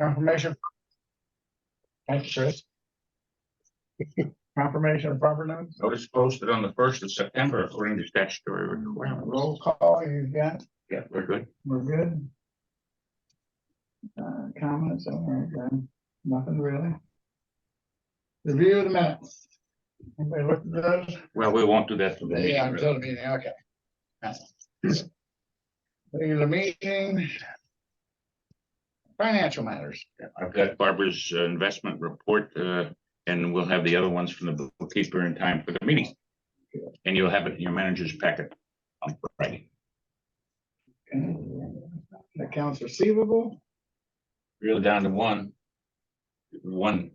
Confirmation. Thanks, Chris. Confirmation of proper notice. Notice posted on the 1st of September according to statutory requirements. Roll call, you got, Yeah, we're good. we're good. Comments, nothing really. Review of the minutes. Anybody look at those? Well, we won't do that for the meeting. Yeah, really. until the meeting, okay. Regular meeting. Financial matters. I've got Barbara's investment report, and we'll have the other ones from the bookkeeper in time for the meeting. And you'll have it in your manager's packet on Friday. Okay. Accounts receivable. Really down to one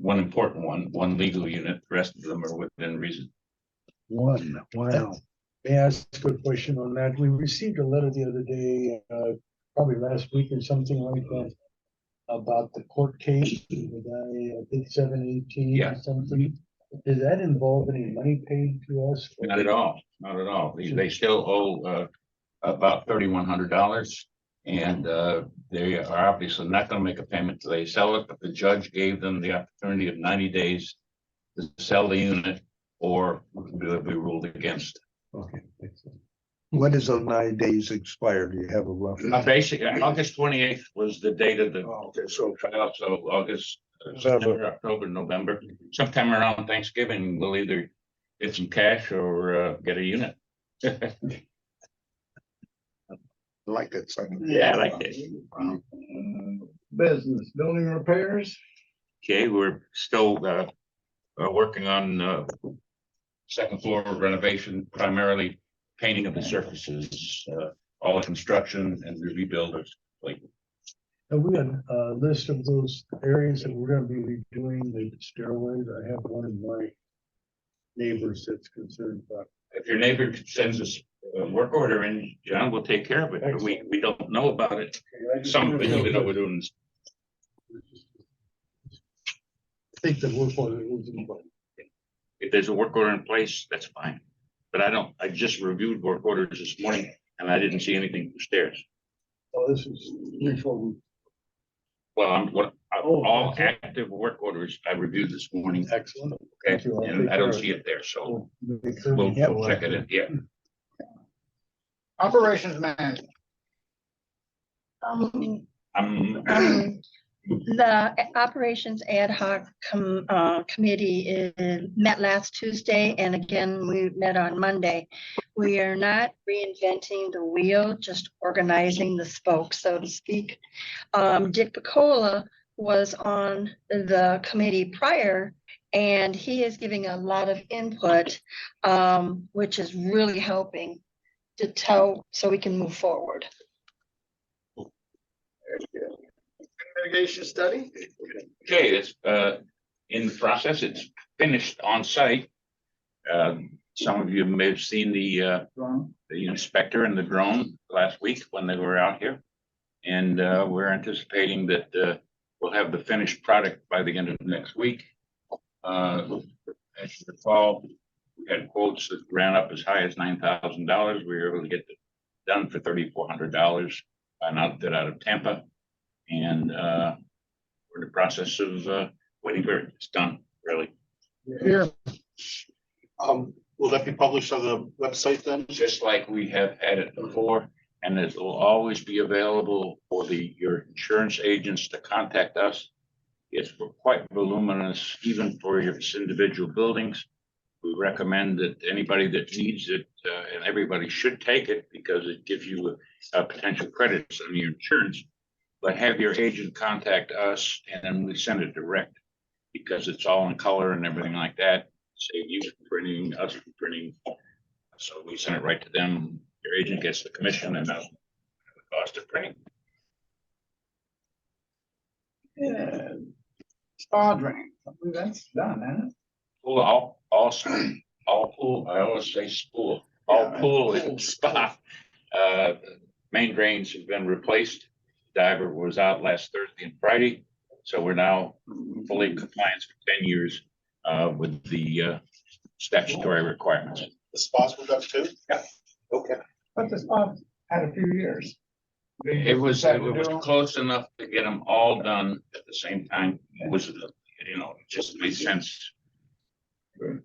important one legal unit. The rest of them are within reason. One, wow. May I ask a question on that? We received a letter the other day, probably last week or something like that, about the court case, the guy, I think 718 Yeah. or something. Does that involve any money paid to us? Not at all, not at all. They still owe about $3,100. And they are obviously not going to make a payment till they sell it, but the judge gave them the opportunity of 90 days to sell the unit, or they'll be ruled against. Okay, excellent. When does those 9 days expire? Do you have a rough? Basically, August 28th was the date of the Okay, so trial, so August, September, October, November, sometime around Thanksgiving, we'll either get some cash or get a unit. like that. Second. Yeah, I like that. Business, building repairs. Okay, we're still working on second floor renovation, primarily painting of the surfaces, all the construction and the rebuild of like. Have we got a list of those areas that we're gonna be redoing the stairways? I have one of my neighbors that's concerned about. If your neighbor sends us a work order in, John will take care of it, but we don't know about it. Some of it we know we're doing. I think the work order was in place. If there's a work order in place, that's fine. But I just reviewed work orders this morning and I didn't see anything for stairs. Oh, this is before we. Well, all that's it. active work orders I reviewed this morning. Excellent. Okay, Thank you. I'll and take I don't care of see it there, so Make sure we'll we get check it in, yeah. Operations management. The operations ad hoc committee met last Tuesday, and again, we met on Monday. We are not reinventing the wheel, just organizing the spokes, so to speak. Dick Picola was on the committee prior, and he is giving a lot of input, which is really helping to tell so we can move forward. Mitigation study. Okay, it's in the process. It's finished on site. Some of you may have seen the inspector and the drone last week when they were out here. And we're anticipating that we'll have the finished product by the end of next week. As you recall, we had quotes that ran up as high as $9,000. We were able to get it done for $3,400 by an outfit out of Tampa. And we're in the process of waiting for it. It's done, really. Here. Will that be published on the website then? Just like we have had it before, and it will always be available for your insurance agents to contact us. It's quite voluminous, even for your individual buildings. We recommend that anybody that needs it, and everybody should take it because it gives you potential credits on your insurance. But have your agent contact us and then we send it direct because it's all in color and everything like that. Save you from printing, us from printing. So we send it right to them. Your agent gets the commission and the cost of printing. Yeah. Spa drain. That's done, isn't it? Pool, all pool, I always say spool, all pool and spa. Main drains have been replaced. Diver was out last Thursday and Friday. So we're now fully in compliance for 10 years with the statutory requirements. The spas were done too? Yeah. Okay. But the spa had a few years. It was close enough to get them all done at the same time. It was, it just made sense. All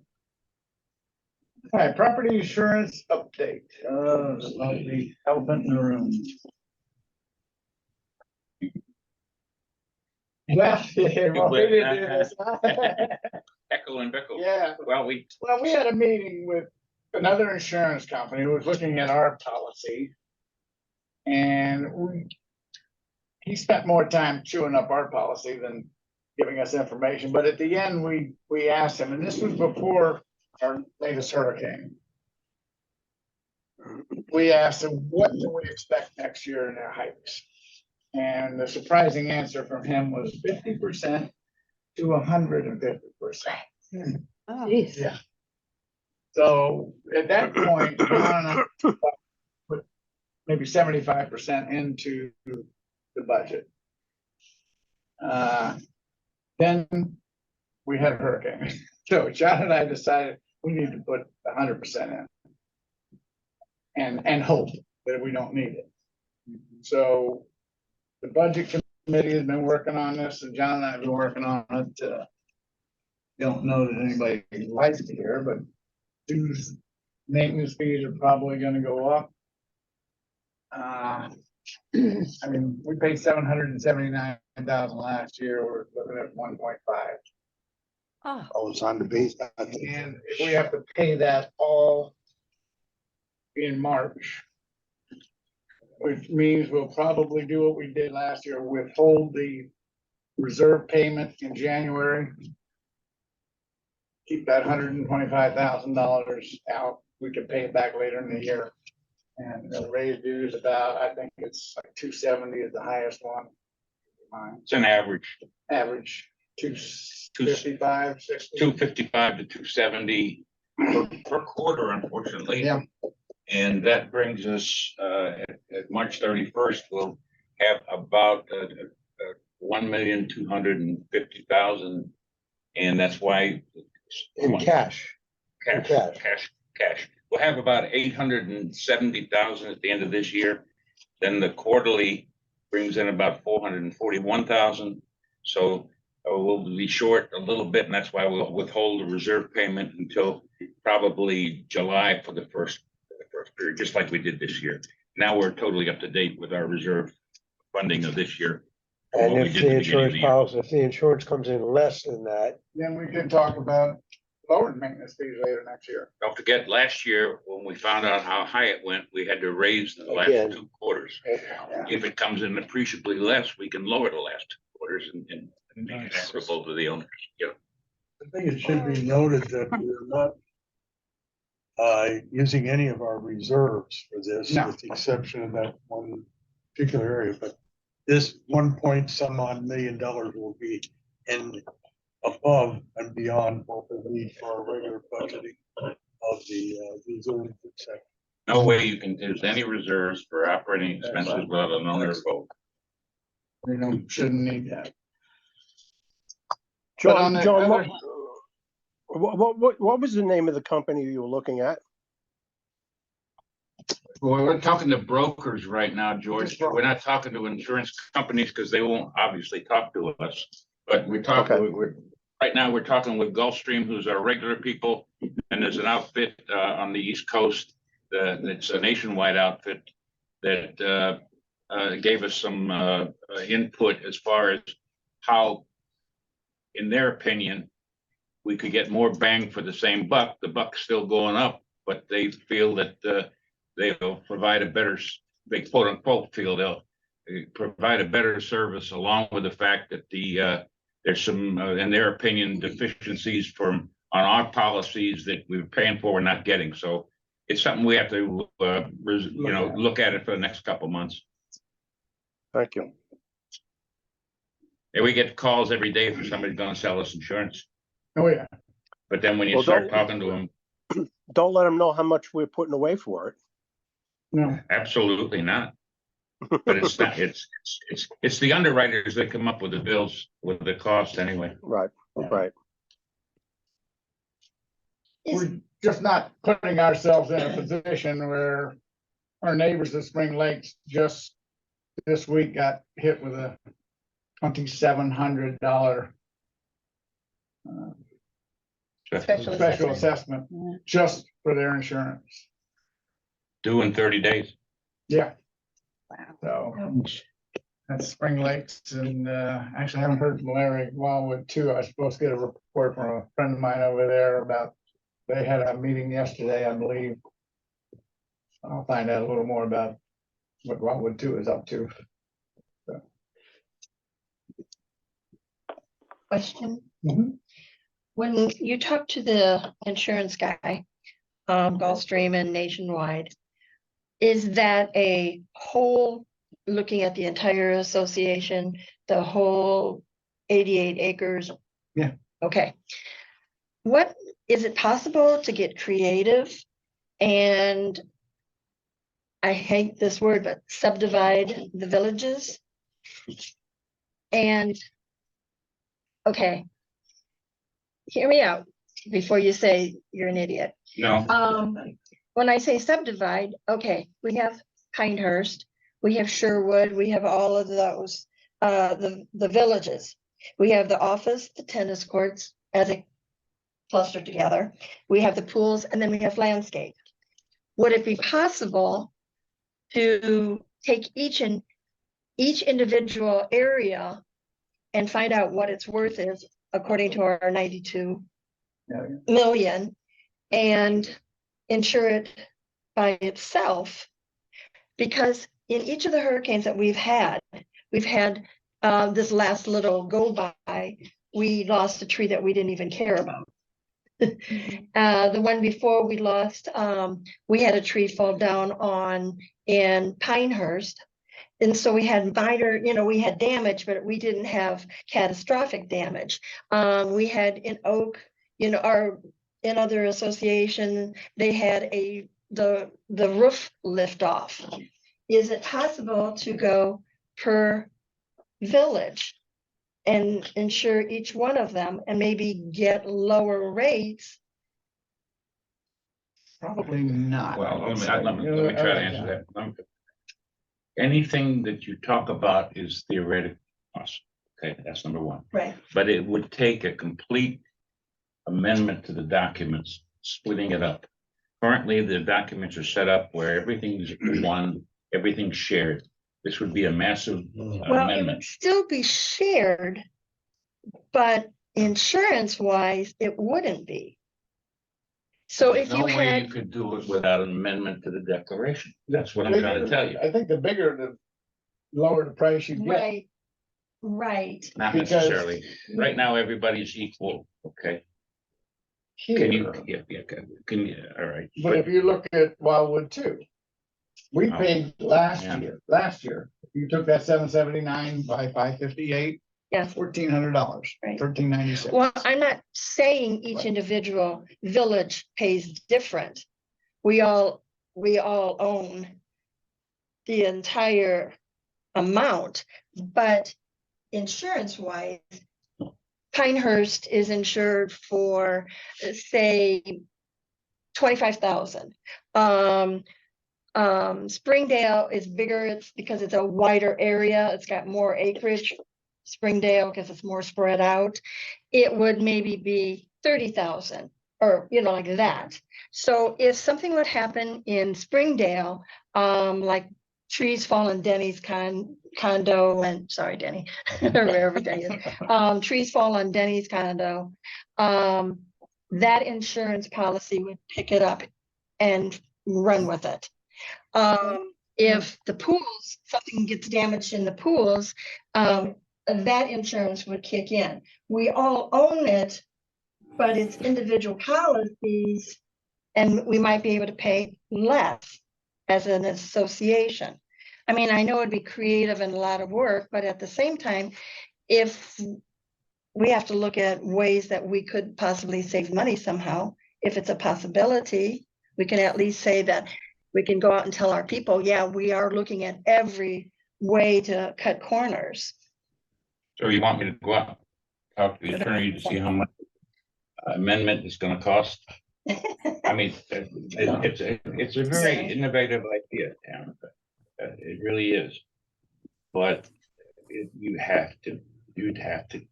right, property insurance update, about the elephant in the room. Well, well, we didn't do this. Echo and Bickle. Yeah, Well, we had a meeting with another insurance company who was looking at our policy. And he spent more time chewing up our policy than giving us information, but at the end, we asked him, and this was before our latest hurricane. We asked him, what do we expect next year in their hikes? And the surprising answer from him was 50% to 150%. Oh, Yeah. So at that point, John and I put maybe 75% into the budget. Then we had a hurricane. So John and I decided we need to put 100% in and hope that we don't need it. So the budget committee has been working on this, and John and I have been working on it. Don't know that anybody likes to hear, but dues, maintenance fees are probably gonna go up. I mean, we paid $779,000 last year, we're looking at 1.5. oh, Oh, it's on the base. And if we have to pay that all in March, which means we'll probably do what we did last year, withhold the reserve payment in January. Keep that $125,000 out. We can pay it back later in the year. And the raise dues about, I think it's like 270 is the highest one. it's an average, Average 255, 60. 255 to 270 per quarter, unfortunately. Yeah. And that brings us, at March 31st, we'll have about 1,250,000. And that's why. In cash. Cash. We'll have about 870,000 at the end of this year. Then the quarterly brings in about 441,000. So we'll be short a little bit, and that's why we'll withhold the reserve payment until probably July for the first period, just like we did this year. Now we're totally up to date with our reserve funding of this year. And What we if did the at the beginning of insurance the year. policy, if the insurance comes in less than that, Then we can talk about lower maintenance fees later next year. Don't forget, last year, when we found out how high it went, we had to raise the last Again. 2 quarters. Yeah. If it comes in appreciably less, we can lower the last 2 quarters and make it equitable to the owners. Yeah. I think it should be noted that we're not using any of our reserves for this, No. with the exception of that one particular area, but this 1 point some odd million dollars will be in above and beyond what we need for our regular budgeting of the reserve section. No way you can use any reserves for operating expenses without an owner's vote. We shouldn't need that. But on John, the John, other- what was the name of the company you were looking at? Well, we're talking to brokers right now, George. We're not talking to insurance companies because they won't obviously talk to us. But we're talking, Okay. right now, we're talking with Gulfstream, who's our regular people. And there's an outfit on the East Coast, it's a nationwide outfit that gave us some input as far as how, in their opinion, we could get more bang for the same buck. The buck's still going up, but they feel that they'll provide a better, they quote unquote feel they'll provide a better service, along with the fact that there's some, in their opinion, deficiencies on our policies that we're paying for, we're not getting. So it's something we have to, look at it for the next couple of months. Thank you. And we get calls every day for somebody going to sell us insurance. Oh, yeah. But then when you Well, start don't- talking to them, Don't let them know how much we're putting away for it. No, absolutely not. But it's not, it's the underwriters that come up with the bills, with the cost anyway. Right, right. we're just not putting ourselves in a position where our neighbors at Spring Lakes just this week got hit with a $2,700 Special special assessment. assessment Yeah. just for their insurance. Due in 30 days. Yeah, Wow. so that's Spring Lakes, and actually I haven't heard from Larry Wildwood too. I was supposed to get a report from a friend of mine over there about, they had a meeting yesterday, I believe. I'll find out a little more about what Wildwood 2 is up to. Question. Mhm. When you talk to the insurance guy, Gulfstream and Nationwide, is that a whole, looking at the entire association, the whole 88 acres? Yeah. Okay. What, is it possible to get creative and, I hate this word, but subdivide the villages? And, okay. Hear me out before you say you're an idiot. No, When I say subdivide, okay, we have Pinehurst, we have Sherwood, we have all of those, the villages. We have the office, the tennis courts as a cluster together. We have the pools, and then we have landscape. Would it be possible to take each individual area and find out what its worth is according to our 92 million and insure it by itself? Because in each of the hurricanes that we've had this last little go by, we lost a tree that we didn't even care about. The one before we lost, we had a tree fall down in Pinehurst. And so we had minor, we had damage, but we didn't have catastrophic damage. We had in Oak, in other association, they had the roof lift off. Is it possible to go per village and insure each one of them and maybe get lower rates? Probably not. well, let me try to answer that. Anything that you talk about is theoretical. Okay, that's number one. Right. But it would take a complete amendment to the documents, splitting it up. Currently, the documents are set up where everything's one, everything's shared. This would be a massive Well, it amendment. would still be shared, but insurance wise, it wouldn't be. So There's if you no way you had, could do it without an amendment to the declaration. That's what I'm trying to tell you. I think the bigger, the lower the price you get. right, Not Because- necessarily. Right now, everybody's equal, okay? Can you, Here. can you, all right. But if you look at Wildwood 2, we Oh, paid last yeah. year, you took that 779 by 558, yes. $1,400, Right. $1,396. Well, I'm not saying each individual village pays different. We all own the entire amount, but insurance wise, Pinehurst is insured for, say, 25,000. Springdale is bigger, it's because it's a wider area, it's got more acreage. Springdale, because it's more spread out, it would maybe be 30,000 or, like that. So if something would happen in Springdale, like trees fall in Denny's condo, and sorry, Denny, wherever Denny is, trees fall on Denny's condo, that insurance policy would pick it up and run with it. If the pools, something gets damaged in the pools, that insurance would kick in. We all own it, but it's individual policies, and we might be able to pay less as an association. I mean, I know it'd be creative and a lot of work, but at the same time, if we have to look at ways that we could possibly save money somehow, if it's a possibility, we can at least say that we can go out and tell our people, yeah, we are looking at every way to cut corners. So you want me to go out, talk to the attorney to see how much amendment is gonna cost? I mean, it's a very innovative idea, Darren, but it really is. But you'd have to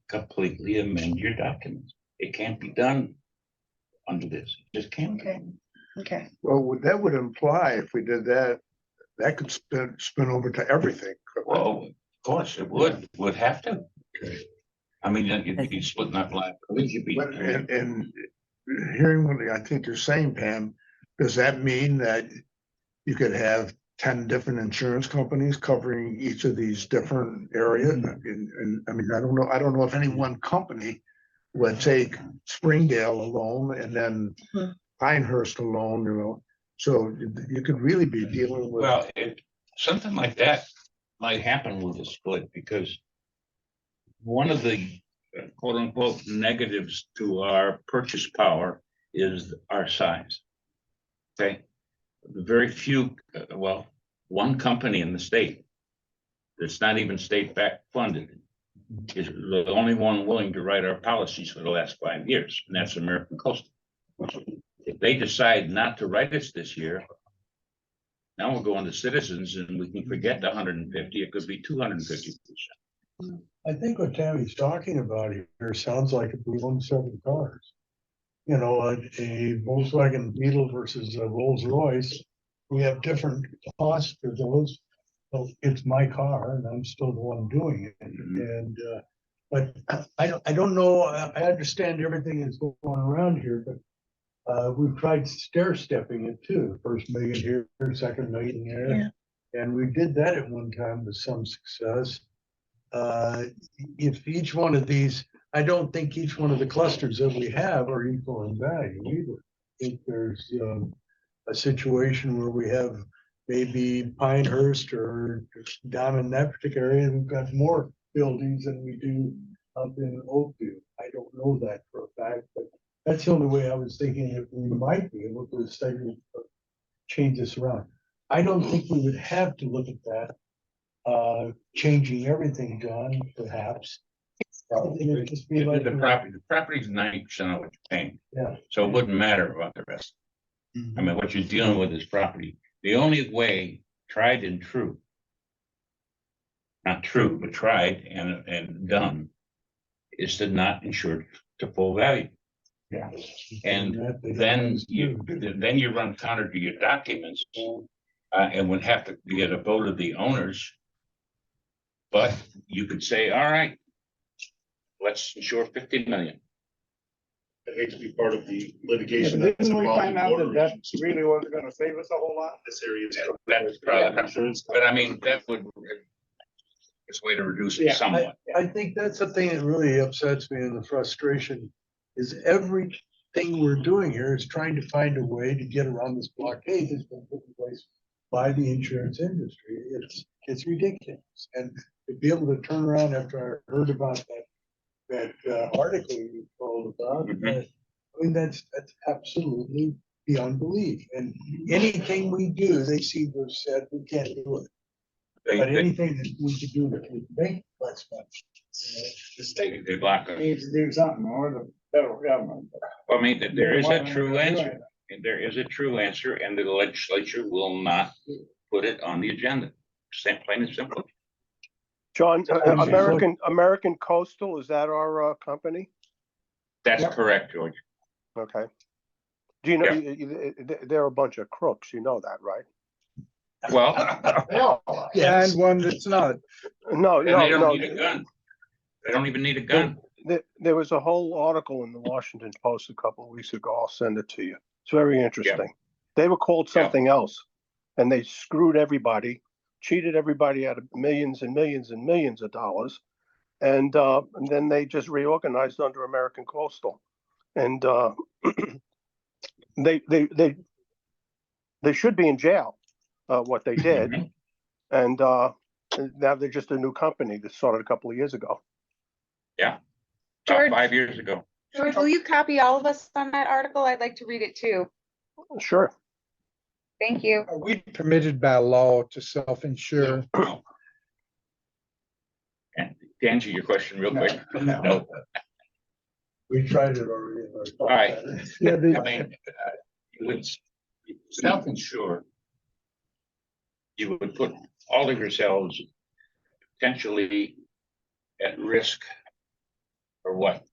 completely amend your documents. It can't be done under this. It just can't. Okay, okay. Well, that would imply if we did that, that could spin over to everything. couldn't it? Well, of course, it would have to. I mean, you'd be splitting up liabilities, you'd be. But, and hearing what I think you're saying, Pam, does that mean that you could have 10 different insurance companies covering each of these different areas? And I mean, I don't know if any one company would take Springdale alone and then Mhm. Pinehurst alone, so you could really be dealing with. Well, something like that might happen with a split because one of the quote unquote negatives to our purchase power is our size. Okay, very few, one company in the state that's not even state back funded is the only one willing to write our policies for the last 5 years, and that's American Coastal. If they decide not to write us this year, now we're going to Citizens and we can forget the 150, it could be 250%. I think what Tammy's talking about here sounds like if we own several cars. You know, a Volkswagen Beetle versus a Rolls Royce, we have different costs for those. Well, it's my car and I'm still the one doing it. And, but I don't know, I understand everything that's going around here, but we've tried stair stepping it too. First million here, second million there. And we did that at one time with some success. If each one of these, I don't think each one of the clusters that we have are equal in value either. I think there's a situation where we have maybe Pinehurst or down in that particular area, we've got more buildings than we do up in Oakview. I don't know that for a fact, but that's the only way I was thinking if we might be able to segment, change this around. I don't think we would have to look at that, changing everything, John, perhaps. I think it'd just be like, The property is 90% of what you're paying. Yeah. So it wouldn't matter about the rest. I mean, what you're dealing with is property. The only way, tried and true, not true, but tried and done, is to not insure to full value. Yeah. And then you run counter to your documents, and would have to get a vote of the owners. But you could say, all right, let's insure 50 million. I hate to be part of the Yeah, litigation. but that's didn't we involving find out water that that agencies. really wasn't gonna save us a whole lot? This area is. That's probably, Insurance. but I mean, that would, it's a way to reduce it Yeah, somewhat. I think that's the thing that really upsets me and the frustration is everything we're doing here is trying to find a way to get around this blockade that's been put in place by the insurance industry. It's ridiculous. And to be able to turn around after I heard about that article you told about, Mhm. I mean, that's absolutely beyond belief. And anything we do, they seem to have said we can't do it. But anything that we could do that would make less money. The state They block it. needs to do something, or the federal government. I mean, there is a true Why not do answer. it? And there is a true answer, and the legislature will not put it on the agenda. Plain and simple. John, Okay. American Coastal, is that our company? That's Yep. correct, George. Okay. Do you know, Yeah. they're a bunch of crooks, you know that, right? Well, Yes. And one that's not. No, and they no, don't no. need a gun. They don't even need a gun. There was a whole article in the Washington Post a couple of weeks ago. I'll send it to you. It's very interesting. They were called something else, and they screwed everybody, cheated everybody out of millions and millions and millions of dollars, and then they just reorganized under American Coastal, and they should be in jail. What they did, Mhm. and now they're just a new company that started a couple of years ago. About George, 5 years ago. George, will you copy all of us on that article? I'd like to read it too. Sure. Thank you. Are we permitted by law to self-insure? And to answer your question real No, quick, no. no. We tried it already. All right. Yeah, I mean, you would self-insure. You would put all of yourselves potentially at risk for what?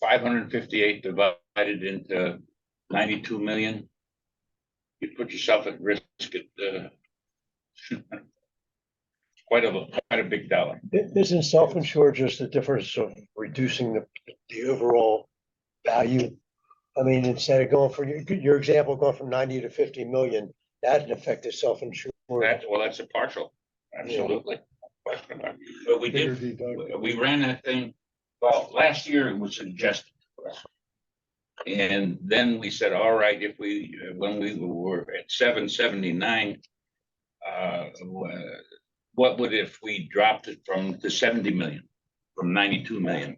558 divided into 92 million. You put yourself at risk at quite a big dollar. Isn't self-insured just the difference of reducing the overall value? I mean, instead of going for your example, going from 90 to 50 million, that affected self-insured. That's a partial, absolutely. But we Bigger did, deductible. we ran that thing, well, last year it was suggested to us. And then we said, all right, if we, when we were at 779, what would if we dropped it from to 70 million, from 92 million?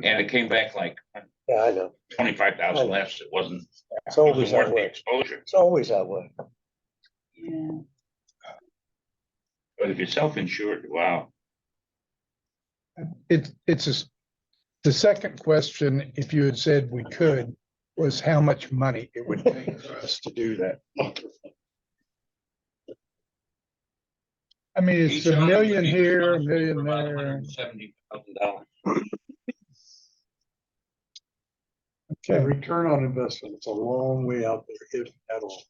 And it came back like Yeah, I know. 25,000 less. It wasn't It's always worth that the way. exposure. It's always that way. But if you're self-insured, wow. The second question, if you had said we could, was how much money it would take for us to do that. I mean, it's Each a owner million would be here, a responsible million for about there. $170,000. The Okay, return on investment, it's a long way out there, if at all.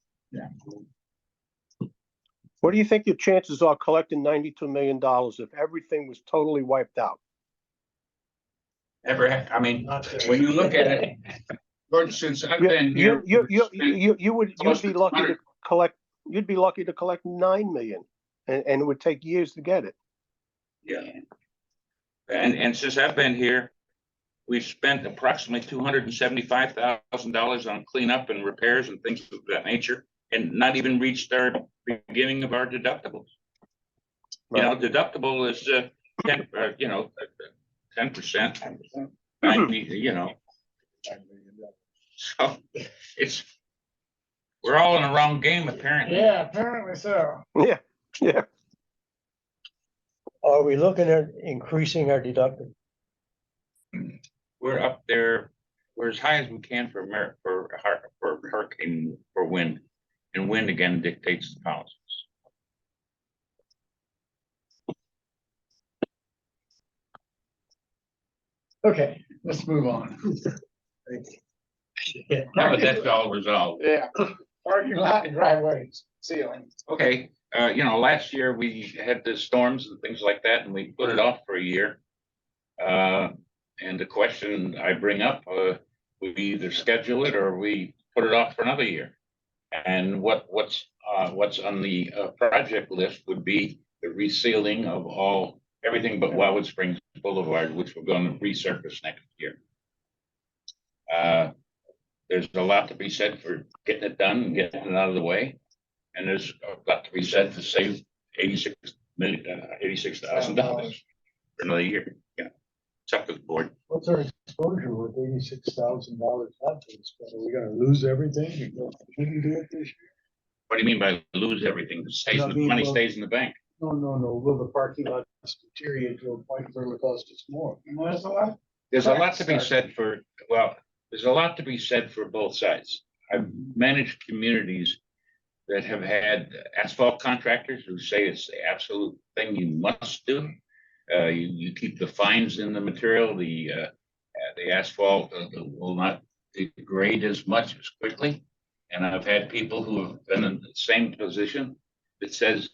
What do you think your chances are collecting $92 million if everything was totally wiped out? I mean, when you look at it, for instance, I've been here. You'd be lucky to collect, you'd be lucky to collect 9 million and it would take years to get it. Yeah. And since I've been here, we've spent approximately $275,000 on cleanup and repairs and things of that nature, and not even reached our beginning of our deductibles. You know, deductible is 10, 10%, 90, you know. So it's, we're all in the wrong game apparently. yeah, apparently so. Yeah, yeah. Are we looking at increasing our deductible? We're up there, we're as high as we can for hurricane, for wind, and wind again dictates the policies. Okay, let's move on. Now that that's all resolved. Yeah, parking lot and driveways, ceiling. Okay, last year we had the storms and things like that, and we put it off for a year. And the question I bring up, we either schedule it or we put it off for another year. And what's on the project list would be the resealing of everything but Wildwood Springs Boulevard, which we're going to resurface next year. There's a lot to be said for getting it done and getting it out of the way. And there's a lot to be said to save $86,000 for another year. Yeah, it's up to the board. What's our exposure with $86,000 not to spend? Are we gonna lose everything because we didn't do it this year? What do you mean by lose everything? Money stays in the bank. No. Will the parking lot deteriorate to a point where it would cost us more? There's a lot. There's a lot to be said for, there's a lot to be said for both sides. I've managed communities that have had asphalt contractors who say it's the absolute thing you must do. You keep the fines in the material, the asphalt will not degrade as much as quickly. And I've had people who have been in the same position that says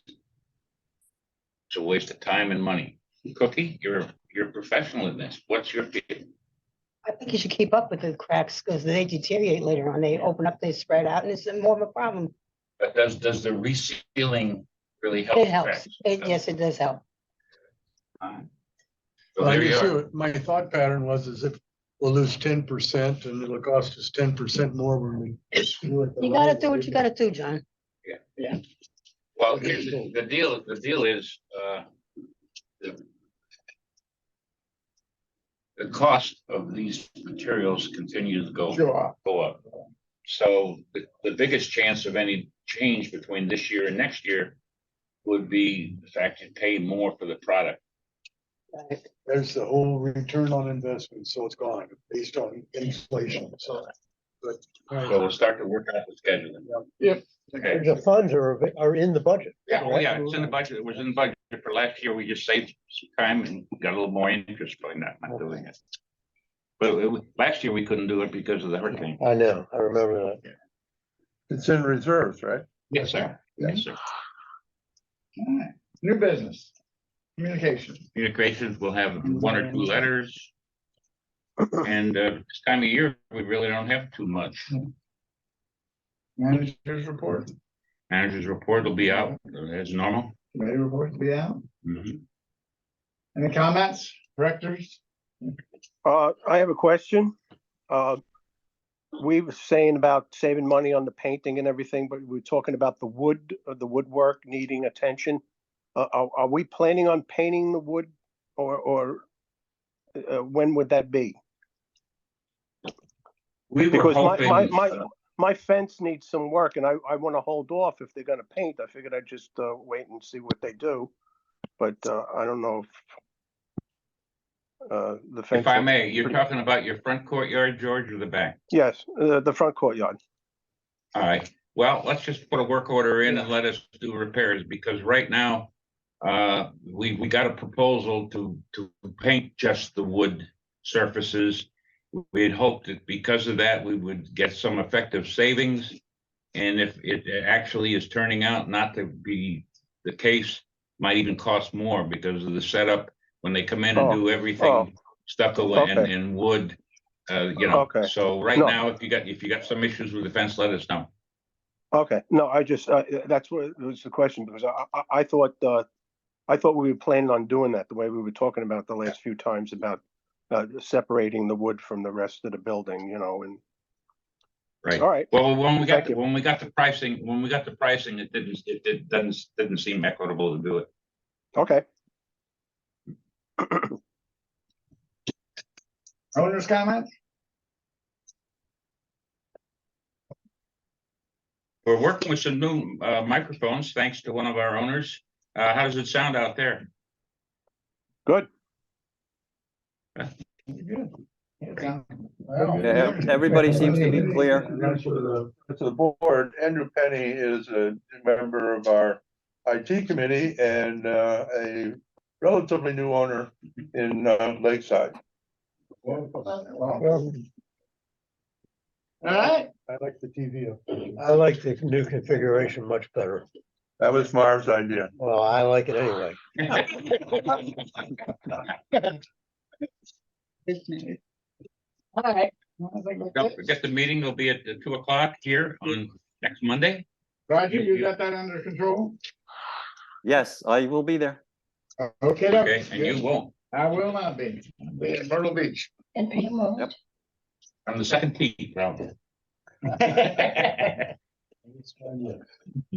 it's a waste of time and money. Cookie, you're a professional in this. What's your opinion? I think you should keep up with the cracks because they deteriorate later on. They open up, they spread out, and it's more of a problem. But does the resealing really help? It helps. Yes, it does help. So Well, I there you guess are. my thought pattern was as if we'll lose 10% and it'll cost us 10% more when we. do it the You gotta right do what way. you gotta do, John. Well, here's the deal is, the cost of these materials continue to go up. So the biggest chance of any change between this year and next year would be the fact you pay more for the product. There's the whole return on investment, so it's gone based on inflation, so. But. So we'll start to work out the scheduling. Okay. The funds are in the budget. Yeah, well, yeah, it's in the budget. It was in the budget for last year. We just saved some time and got a little more interest by not doing it. But last year we couldn't do it because of the hurricane. I know, I remember that. It's in reserves, right? Yes, sir. Yes, sir. All right. New business, communication. Communications will have one or two letters. And this time of year, we really don't have too much. Managers report, Manager's report will be out as normal. committee report to be out. Mhm. Any comments, directors? I have a question. We were saying about saving money on the painting and everything, but we were talking about the woodwork needing attention. Are we planning on painting the wood or when would that be? We were Because hoping, my fence needs some work and I want to hold off if they're gonna paint. I figured I'd just wait and see what they do. But I don't know if the fence. if I may, you're talking about your front courtyard, George, or the back? Yes, the front courtyard. All right, well, let's just put a work order in and let us do repairs, because right now, we got a proposal to paint just the wood surfaces. We had hoped that because of that, we would get some effective savings. And if it actually is turning out not to be the case, might even cost more because of the setup when they come in and do everything stucco and wood. Okay. So right No. now, if you got some issues with the fence, let us know. Okay, no, I just, that's what was the question, because I thought we were planning on doing that, the way we were talking about the last few times about separating the wood from the rest of the building, and. Right. All right. Well, when we got Thank you. the pricing, it didn't seem equitable to do it. Okay, Owner's comments? We're working with some new microphones, thanks to one of our owners. How does it sound out there? good. Good. Everybody seems to be clear. To the board, Andrew Penny is a member of our IT committee and a relatively new owner in Lakeside. All right, I like the TV. I like the new configuration much better. That was Marv's idea. Well, I like it anyway. all right. Don't forget, the meeting will be at 2 o'clock here on next Monday. Roger, you got that under control? Yes, I will be there. Okay. Okay, and you won't. I will not be. I'll be in Myrtle Beach. And Pam will. Yep. On the second tee, probably.